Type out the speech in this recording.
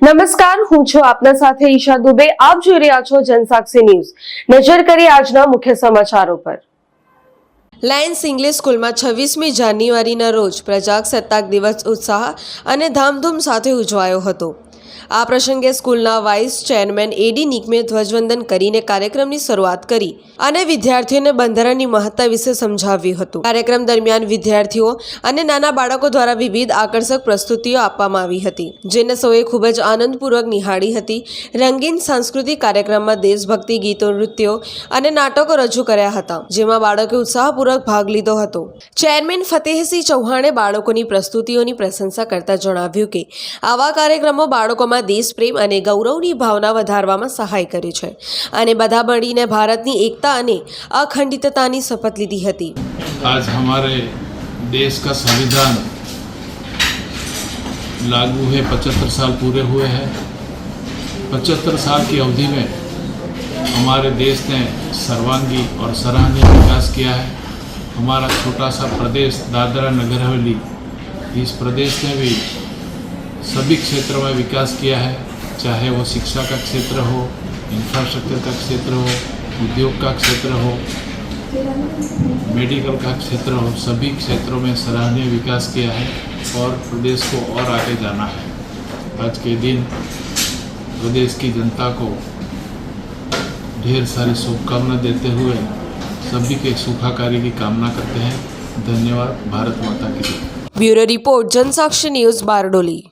નમસ્કાર, હું છું આપના સાથે ઈશા દુબે। આપ જોઈ રહ્યા છો જનસાક્ષી ન્યૂઝ। નજર કરીએ આજના મુખ્ય સમાચારો પર। લાયન્સ ઇંગ્લિશ સ્કૂલમાં 26મી જાન્યુઆરીના રોજ પ્રજાસત્તાક દિવસ ઉત્સાહ અને ધામધૂમ સાથે ઉજવાયો હતો। આ પ્રસંગે સ્કૂલના વાઇસ ચેરમેન એડી નિકમે ધ્વજવંદન કરીને કાર્યક્રમની શરૂઆત કરી અને વિદ્યાર્થીઓને બંધારણની મહત્તા વિશે સમજાવ્યું હતું। કાર્યક્રમ દરમિયાન વિદ્યાર્થીઓ અને નાના બાળકો દ્વારા વિવિધ આકર્ષક પ્રસ્તુતિઓ આપવામાં આવી હતી, જેને સૌએ ખૂબ જ આનંદપૂર્વક નિહાળી હતી। રંગીન સાંસ્કૃતિક કાર્યક્રમમાં દેશભક્તિ ગીતો, નૃત્યો અને નાટકો રજૂ કર્યા હતા, જેમાં બાળકોએ ઉત્સાહપૂર્વક ભાગ લીધો હતો। ચેરમેન ફતેહસિંહ ચૌહાણે બાળકોની પ્રસ્તુતિઓની પ્રશંસા કરતા જણાવ્યું કે આવા કાર્યક્રમો બાળકોમાં देश प्रेम અને ગૌરવની ભાવના વધારવામાં સહાય કરે છે અને બધા મળીને ભારતની એકતા અને અખંડિતતાની શપથ લીધી હતી। आज हमारे देश का संविधान लागू है, 75 साल पूरे हुए हैं। 75 साल की अवधि में हमारे देश ने सर्वांगी और सराहनीय विकास किया है। हमारा छोटा सा प्रदेश दादरा नगर हवेली, इस प्रदेश ने भी सभी क्षेत्रों में विकास किया है, चाहे वो शिक्षा का क्षेत्र हो, इंफ्रास्ट्रक्चर का क्षेत्र हो, उद्योग का क्षेत्र हो, मेडिकल का क्षेत्र हो, सभी क्षेत्रों में सराहनीय विकास किया है और प्रदेश को और आगे जाना है। आज के दिन प्रदेश की जनता को ढेर सारी शुभकामनाएं देते हुए सभी के सुखाकारी की कामना करते हैं। धन्यवाद। भारत माता की जय। Bureau report, Jansakshi news, Bardoli.